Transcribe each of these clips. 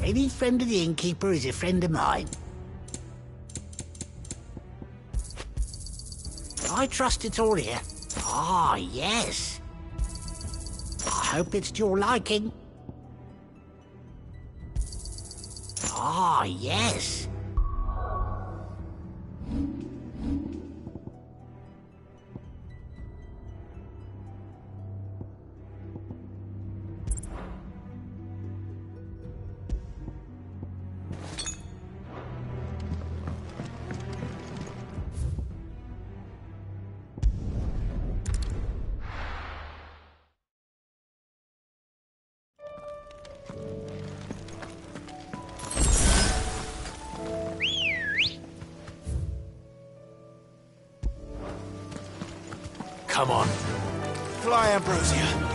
Any friend of the innkeeper is a friend of mine. I trust it's all here. Ah, yes. I hope it's to your liking. Ah, yes. Come on. Fly, Ambrosia.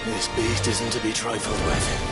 This beast isn't to be trifled with.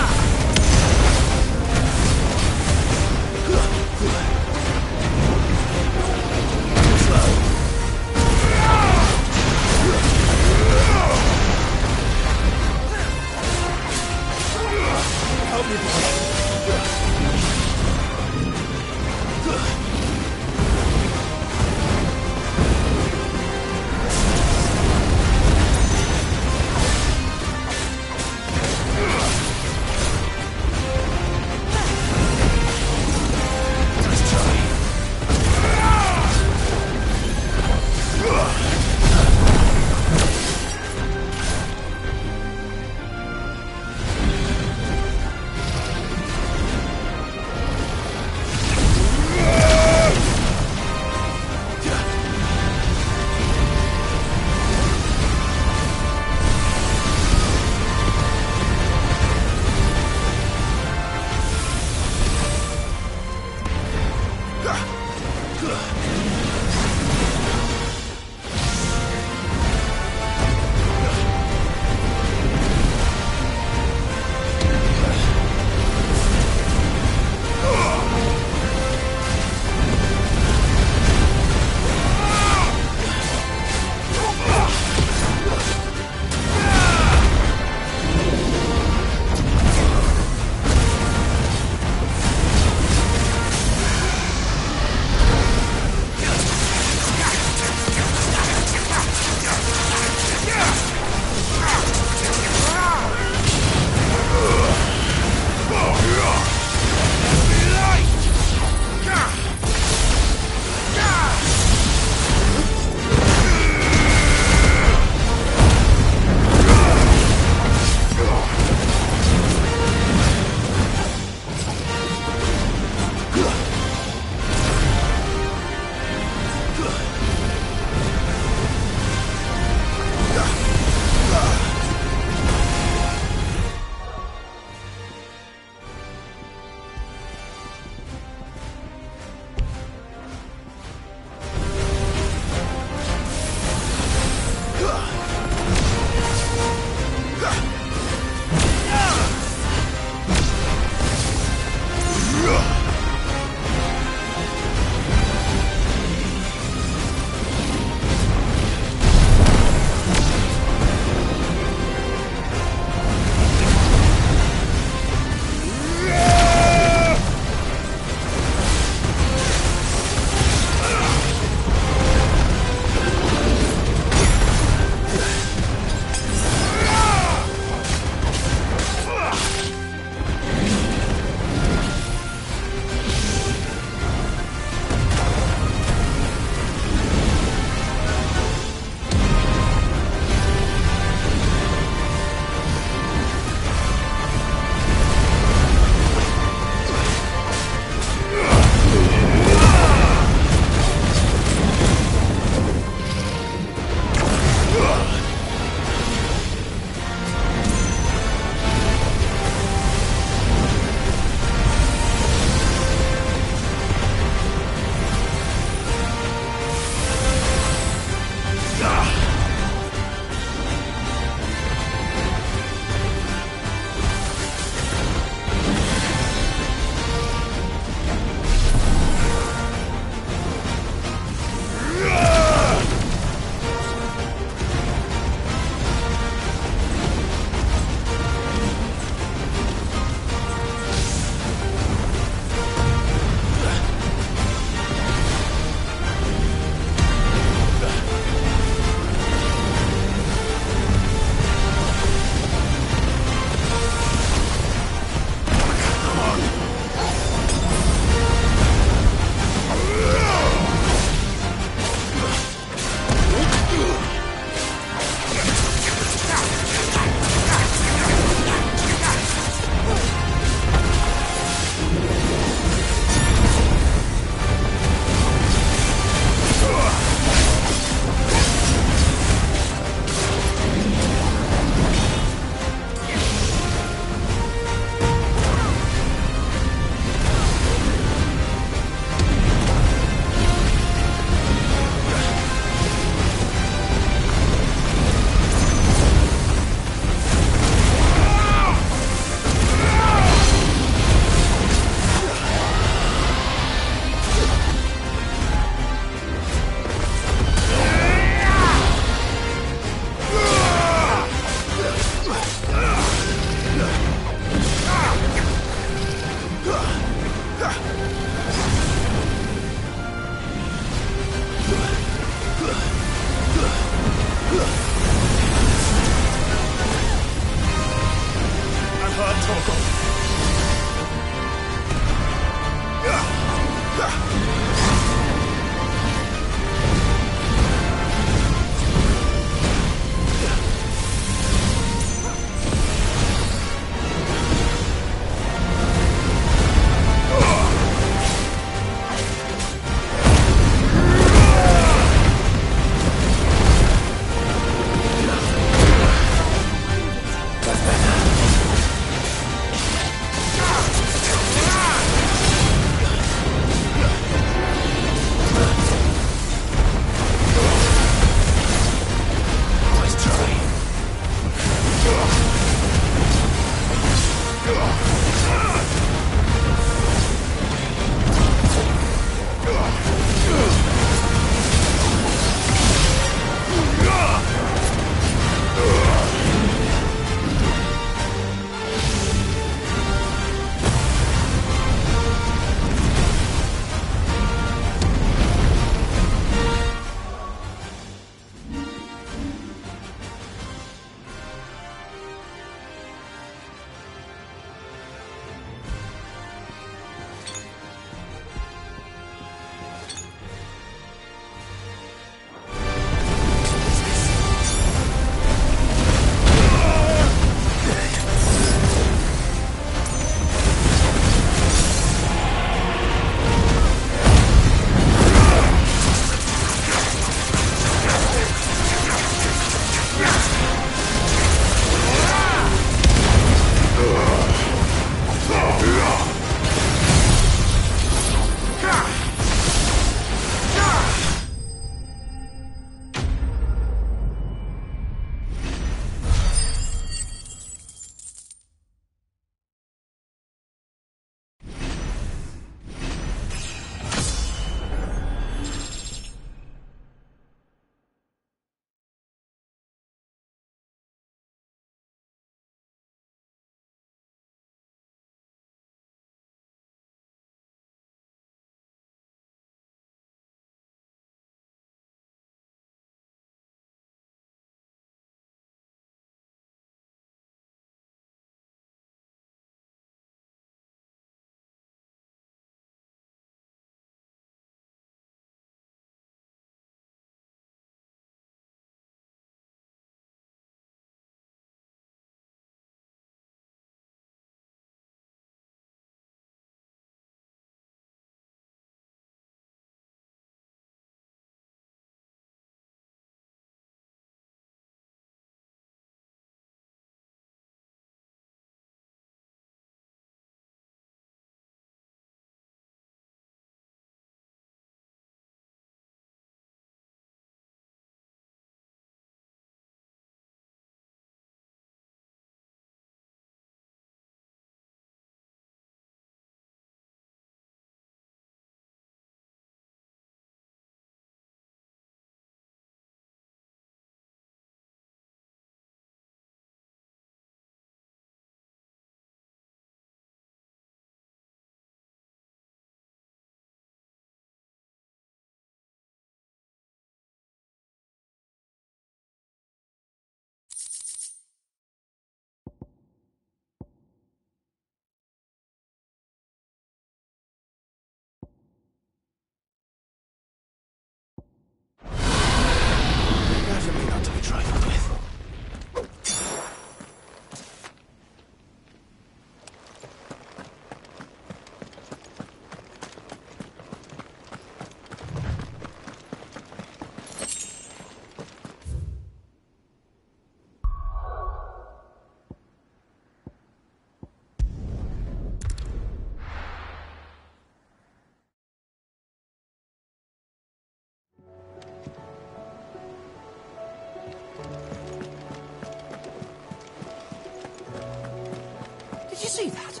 Did you see that?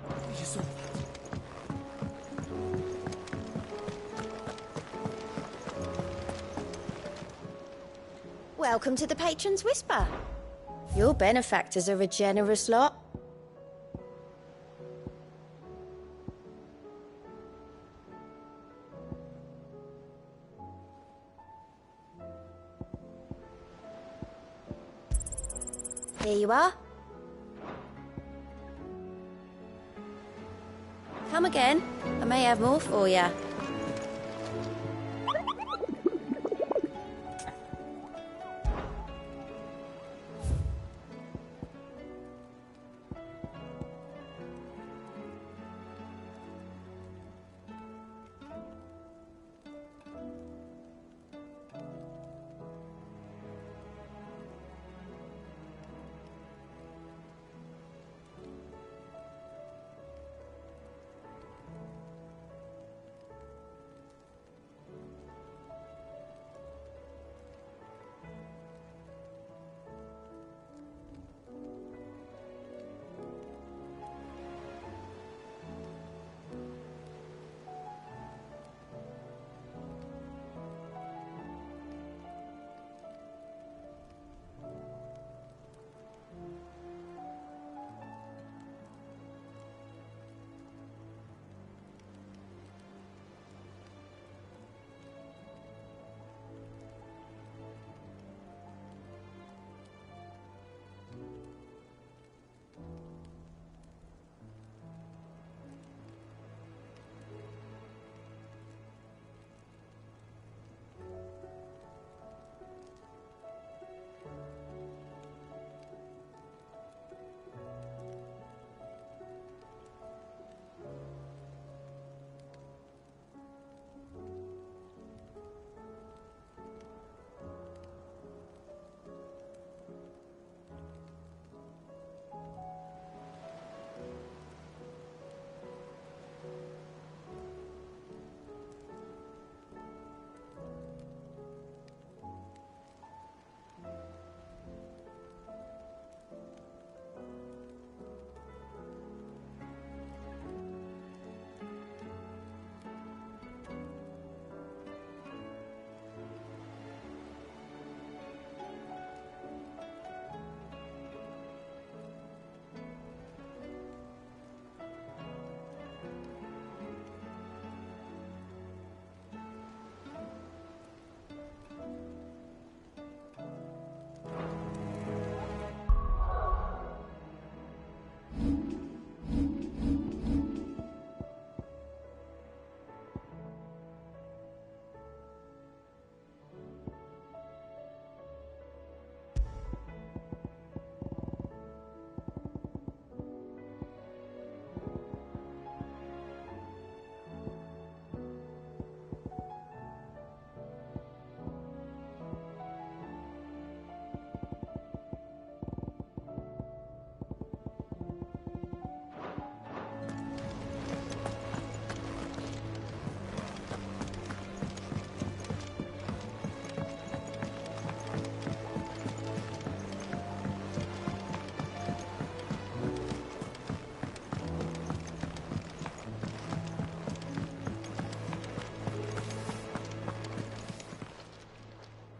Did you saw that? Welcome to the Patron's Whisper. Your benefactors are a generous lot. Here you are. Come again. I may have more for you.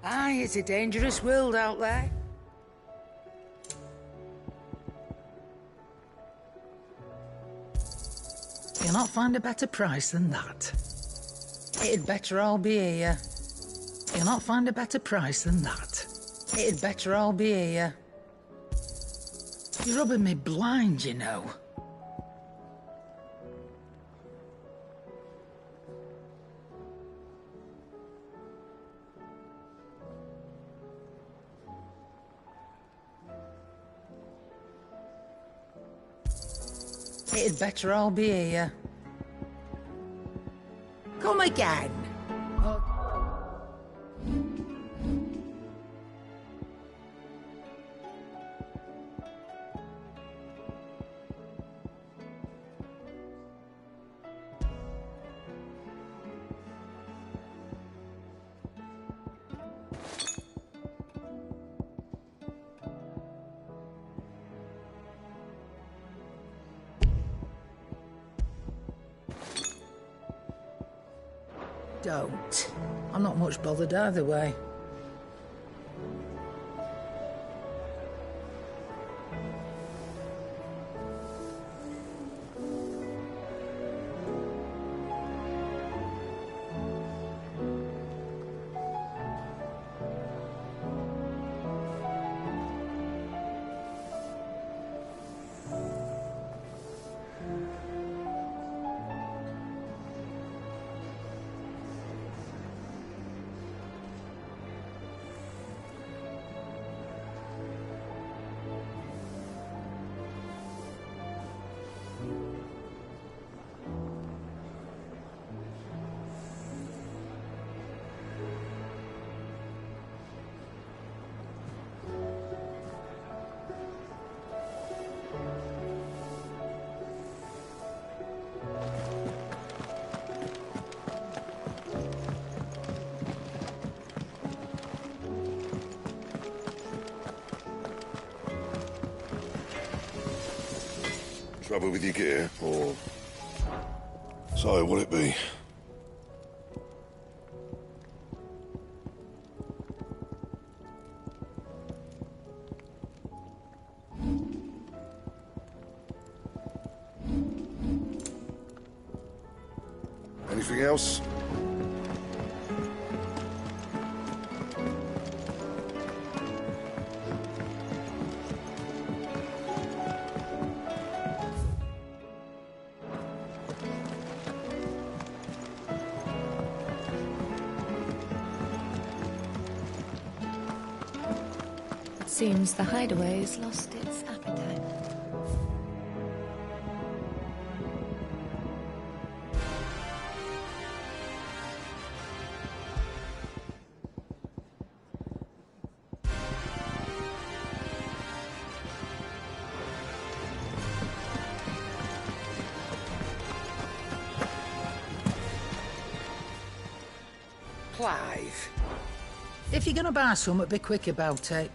Aye, it's a dangerous world out there. You'll not find a better price than that. It'd better all be here. You'll not find a better price than that. It'd better all be here. You're rubbing me blind, you know. It'd better all be here. Come again. Don't. I'm not much bothered either way. Trouble with your gear, or... So, what'll it be? Anything else? Seems the hideaway has lost its appetite. Clive. If you're gonna buy something, be quick about it.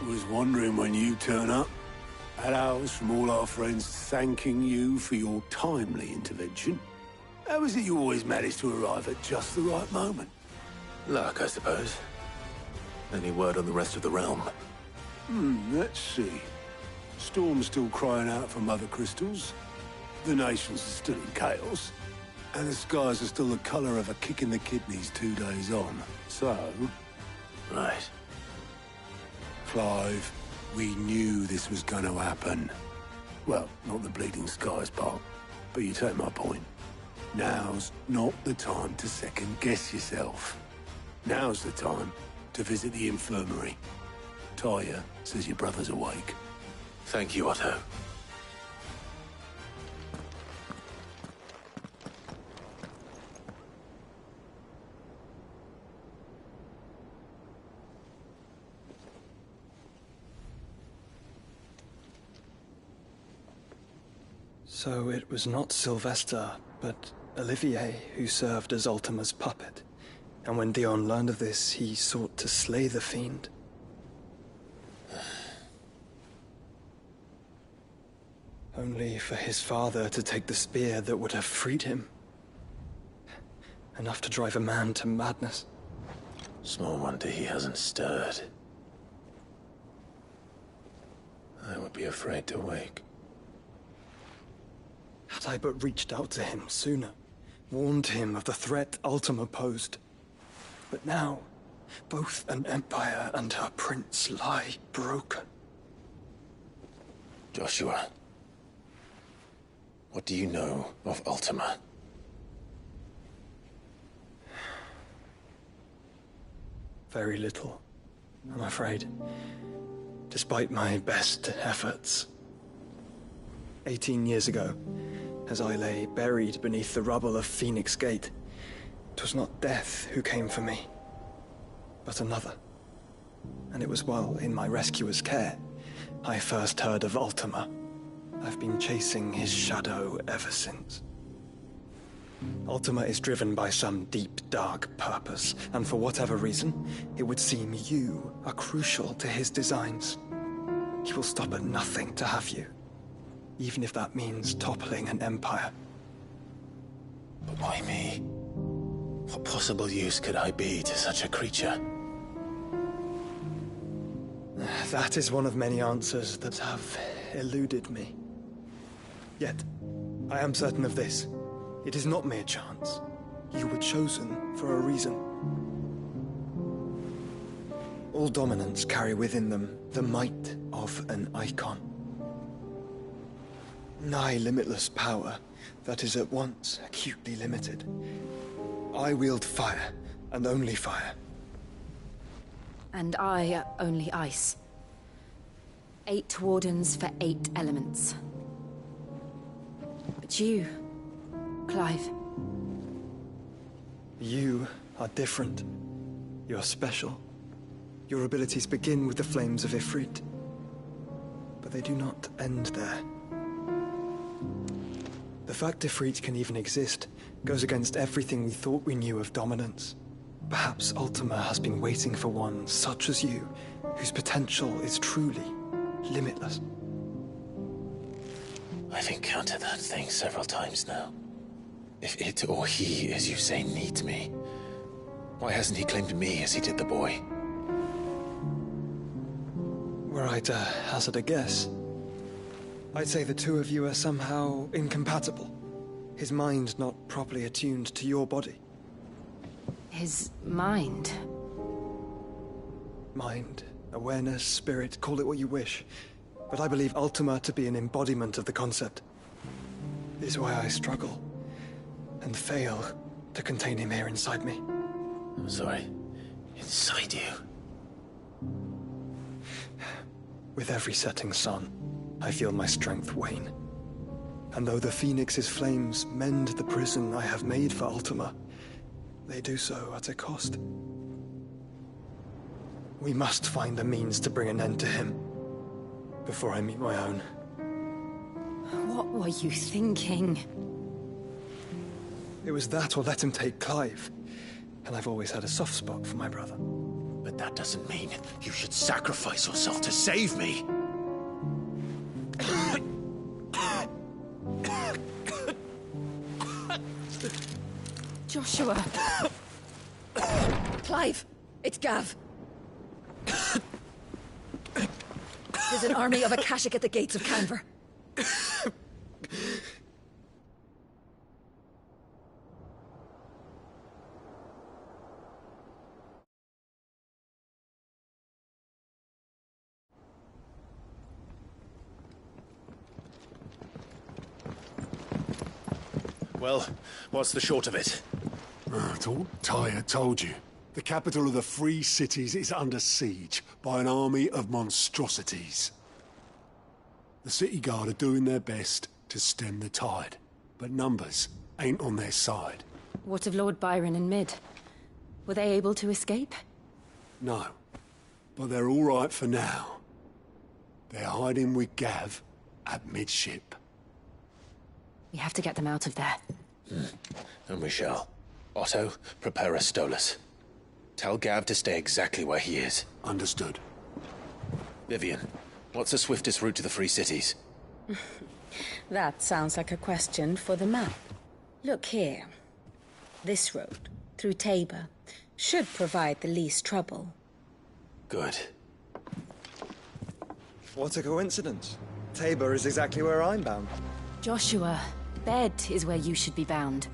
Was wondering when you turn up. Had ours from all our friends thanking you for your timely intervention. How is it you always manage to arrive at just the right moment? Luck, I suppose. Any word on the rest of the realm? Let's see. Storm's still crying out for mother crystals. The nations are still in chaos. And the skies are still the colour of a kick in the kidneys 2 days on. So... Right. Clive, we knew this was going to happen. Well, not the bleeding skies part, but you take my point. Now's not the time to second-guess yourself. Now's the time to visit the infirmary. Talia says your brother's awake. Thank you, Otto. So it was not Sylvester, but Olivier who served as Ultima's puppet. And when Dion learned of this, he sought to slay the fiend. Only for his father to take the spear that would have freed him. Enough to drive a man to madness. Small wonder he hasn't stirred. I would be afraid to wake. Had I but reached out to him sooner, warned him of the threat Ultima posed. But now, Both an empire and her prince lie broken. Joshua, what do you know of Ultima? Very little, I'm afraid. Despite my best efforts. 18 years ago, as I lay buried beneath the rubble of Phoenix Gate, 'twas not death who came for me, but another. And it was while in my rescuer's care I first heard of Ultima. I've been chasing his shadow ever since. Ultima is driven by some deep, dark purpose, and for whatever reason, it would seem you are crucial to his designs. He will stop at nothing to have you, even if that means toppling an empire. But why me? What possible use could I be to such a creature? That is one of many answers that have eluded me. Yet, I am certain of this. It is not mere chance. You were chosen for a reason. All dominants carry within them the might of an icon. Nigh limitless power that is at once acutely limited. I wield fire, and only fire. And I only ice. 8 wardens for 8 elements. But you, Clive. You are different. You're special. Your abilities begin with the flames of Ifrit. But they do not end there. The fact Ifrit can even exist goes against everything we thought we knew of dominance. Perhaps Ultima has been waiting for one such as you, whose potential is truly limitless. I've encountered that thing several times now. If it or he, as you say, needs me, why hasn't he claimed me as he did the boy? Were I to hazard a guess, I'd say the two of you are somehow incompatible. His mind not properly attuned to your body. His mind. Mind, awareness, spirit, call it what you wish. But I believe Ultima to be an embodiment of the concept. This is why I struggle and fail to contain him here inside me. I'm sorry. Inside you? With every setting sun, I feel my strength wane. And though the Phoenix's flames mend the prison I have made for Ultima, they do so at a cost. We must find a means to bring an end to him before I meet my own. What were you thinking? It was that or let him take Clive. And I've always had a soft spot for my brother. But that doesn't mean you should sacrifice yourself to save me. Joshua. Clive, it's Gav. There's an army of Akashic at the gates of Canver. Well, what's the short of it? It's all Tyre told you. The capital of the Free Cities is under siege by an army of monstrosities. The city guard are doing their best to stem the tide, but numbers ain't on their side. What of Lord Byron and Mid? Were they able to escape? No, but they're all right for now. They're hiding with Gav at midship. We have to get them out of there. And we shall. Otto, prepare a Stolas. Tell Gav to stay exactly where he is. Understood. Vivian, what's the swiftest route to the Free Cities? That sounds like a question for the map. Look here. This road, through Tabor, should provide the least trouble. Good. What a coincidence. Tabor is exactly where I'm bound. Joshua, bed is where you should be bound.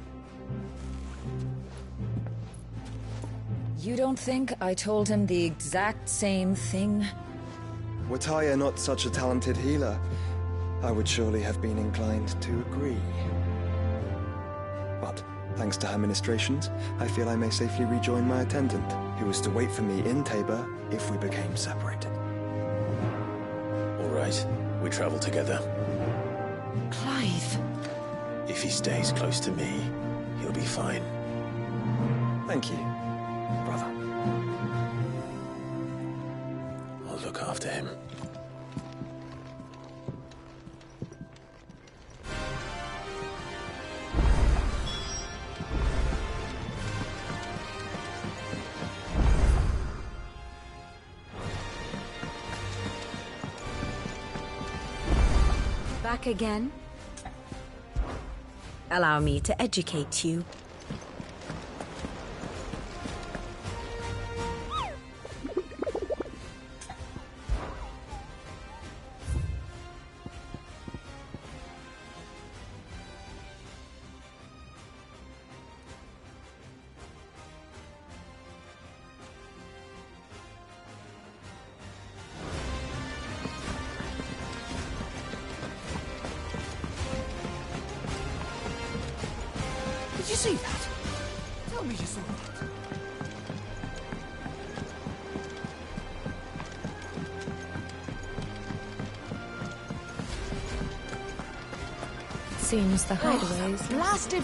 You don't think I told him the exact same thing? Were Taya not such a talented healer, I would surely have been inclined to agree. But, thanks to her ministrations, I feel I may safely rejoin my attendant, who is to wait for me in Tabor if we became separated. All right, we travel together. Clive. If he stays close to me, he'll be fine. Thank you, brother. I'll look after him. Back again? Allow me to educate you. Did you see that? Tell me you saw that. Seems the hideaways. Blasted.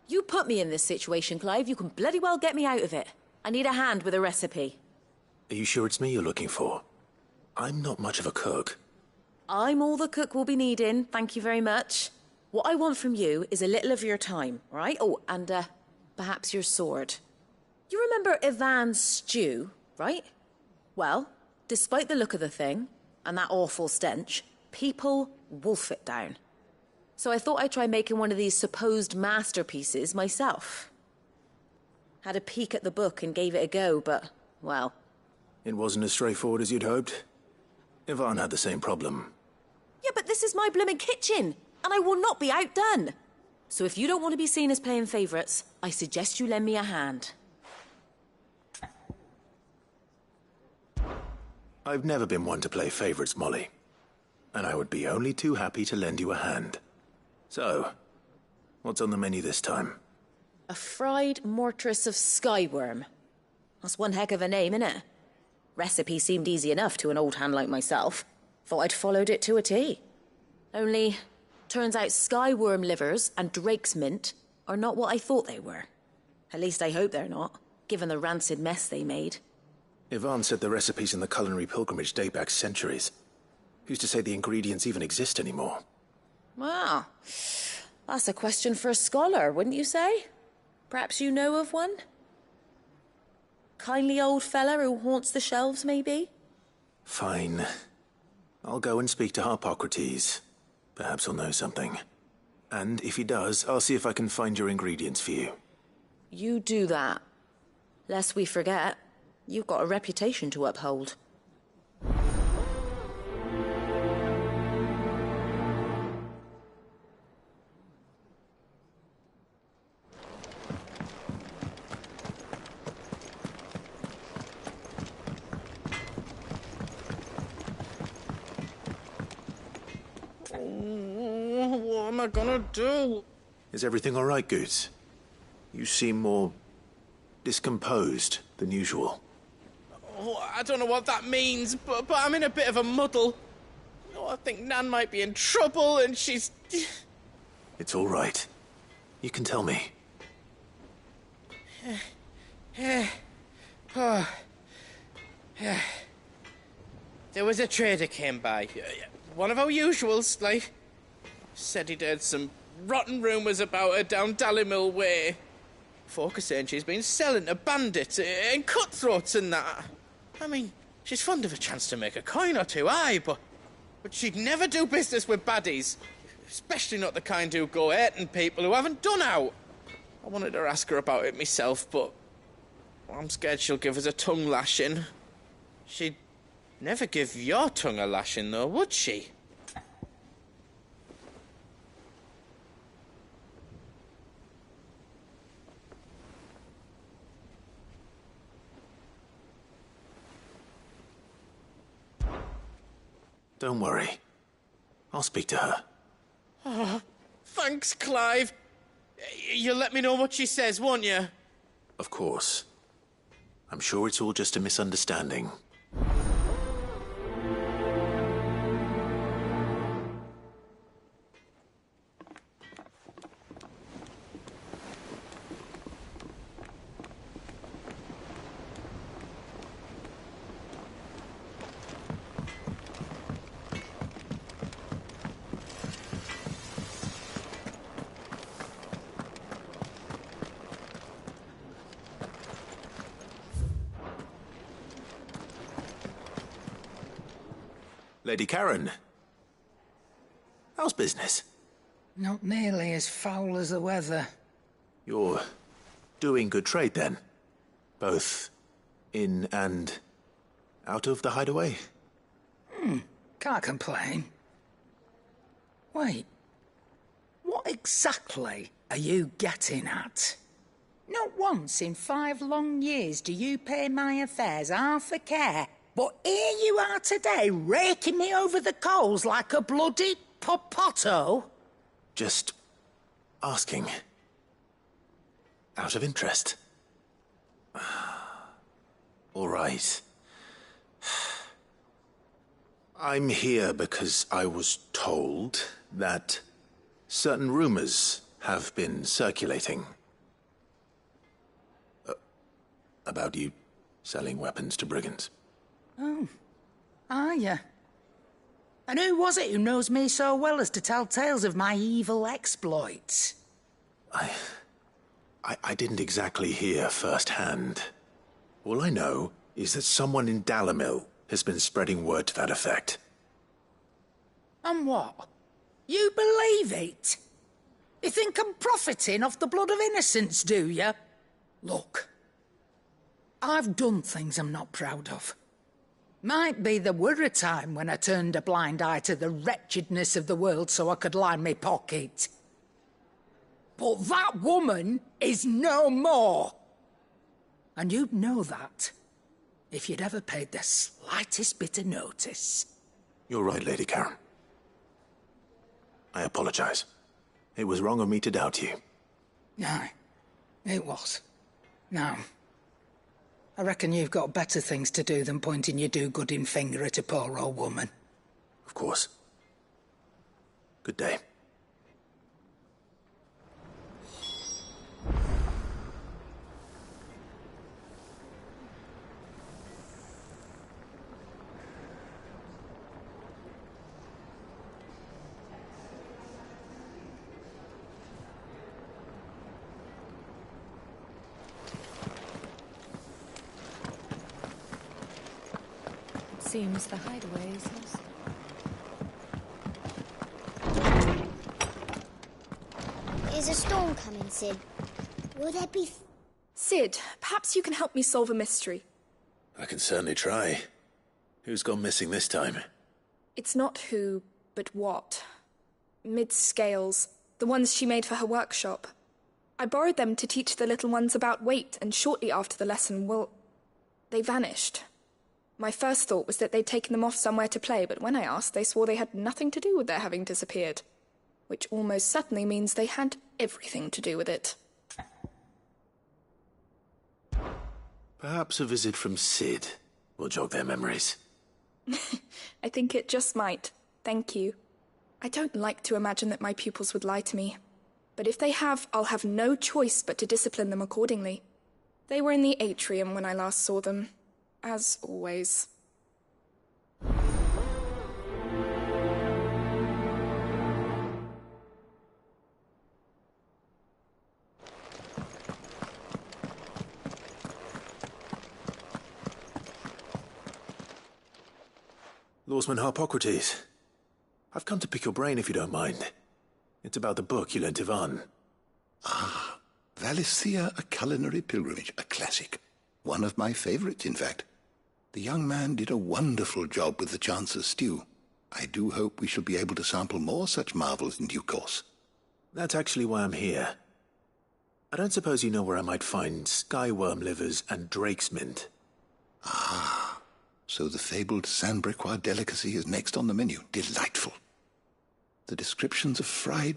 You put me in this situation, Clive. You can bloody well get me out of it. I need a hand with a recipe. Are you sure it's me you're looking for? I'm not much of a cook. I'm all the cook will be needing, thank you very much. What I want from you is a little of your time, all right? Oh, and perhaps your sword. You remember Ivan's stew, right? Well, despite the look of the thing, and that awful stench, people wolf it down. So I thought I'd try making one of these supposed masterpieces myself. Had a peek at the book and gave it a go, but, well... It wasn't as straightforward as you'd hoped. Ivan had the same problem. Yeah, but this is my blooming kitchen, and I will not be outdone. So if you don't want to be seen as playing favourites, I suggest you lend me a hand. I've never been one to play favourites, Molly. And I would be only too happy to lend you a hand. So, what's on the menu this time? A fried mortress of skyworm. That's one heck of a name, innit? Recipe seemed easy enough to an old hand like myself. Thought I'd followed it to a T. Only, turns out skyworm livers and drake's mint are not what I thought they were. At least I hope they're not, given the rancid mess they made. Ivan said the recipes in the culinary pilgrimage date back centuries. Who's to say the ingredients even exist anymore? Well, that's a question for a scholar, wouldn't you say? Perhaps you know of one? Kindly old fella who haunts the shelves, maybe? Fine. I'll go and speak to Harpocrates. Perhaps he'll know something. And if he does, I'll see if I can find your ingredients for you. You do that. Lest we forget, you've got a reputation to uphold. What am I gonna do? Is everything all right, Goose? You seem more discomposed than usual. Oh, I don't know what that means, but I'm in a bit of a muddle. Oh, I think Nan might be in trouble, and she's... It's all right. You can tell me. There was a trader came by. One of our usuals, like... Said he'd heard some rotten rumours about her down Dallymill Way. Folk are saying she's been selling to bandits and cutthroats and that. I mean, she's fond of a chance to make a coin or two, aye, but she'd never do business with baddies. Especially not the kind who go hurting people who haven't done out. I wanted to ask her about it myself, but I'm scared she'll give us a tongue lashing. She'd never give your tongue a lashing, though, would she? Don't worry. I'll speak to her. Oh, thanks, Clive. You'll let me know what she says, won't you? Of course. I'm sure it's all just a misunderstanding. Lady Karen, how's business? Not nearly as foul as the weather. You're doing good trade, then? Both in and out of the hideaway? Can't complain. Wait. What exactly are you getting at? Not once in 5 long years do you pay my affairs half a care. But here you are today, raking me over the coals like a bloody popoto. Just asking. Out of interest. All right. I'm here because I was told that certain rumors have been circulating. About you selling weapons to brigands. Oh, are you? And who was it who knows me so well as to tell tales of my evil exploits? I didn't exactly hear firsthand. All I know is that someone in Dalamil has been spreading word to that effect. And what? You believe it? You think I'm profiting off the blood of innocents, do you? Look, I've done things I'm not proud of. Might be there were a time when I turned a blind eye to the wretchedness of the world so I could line my pocket. But that woman is no more. And you'd know that if you'd ever paid the slightest bit of notice. You're right, Lady Karen. I apologize. It was wrong of me to doubt you. Aye, it was. Now, I reckon you've got better things to do than pointing your do-gooding finger at a poor old woman. Of course. Good day. Seems the hideaway is lost. Is a storm coming, Sid? Will there be... Sid, perhaps you can help me solve a mystery. I can certainly try. Who's gone missing this time? It's not who, but what. Mid's scales, the ones she made for her workshop. I borrowed them to teach the little ones about weight, and shortly after the lesson, well, they vanished. My first thought was that they'd taken them off somewhere to play, but when I asked, they swore they had nothing to do with their having disappeared. Which almost certainly means they had everything to do with it. Perhaps a visit from Sid will jog their memories. I think it just might. Thank you. I don't like to imagine that my pupils would lie to me. But if they have, I'll have no choice but to discipline them accordingly. They were in the atrium when I last saw them. As always. Lawsman Harpocrates. I've come to pick your brain if you don't mind. It's about the book you lent Ivan. Ah, Valisthea, A Culinary Pilgrimage, a classic. One of my favorites, in fact. The young man did a wonderful job with the Chance's stew. I do hope we shall be able to sample more such marvels in due course. That's actually why I'm here. I don't suppose you know where I might find skyworm livers and drake's mint. Ah, so the fabled Saint-Briquois delicacy is next on the menu. Delightful. The descriptions of fried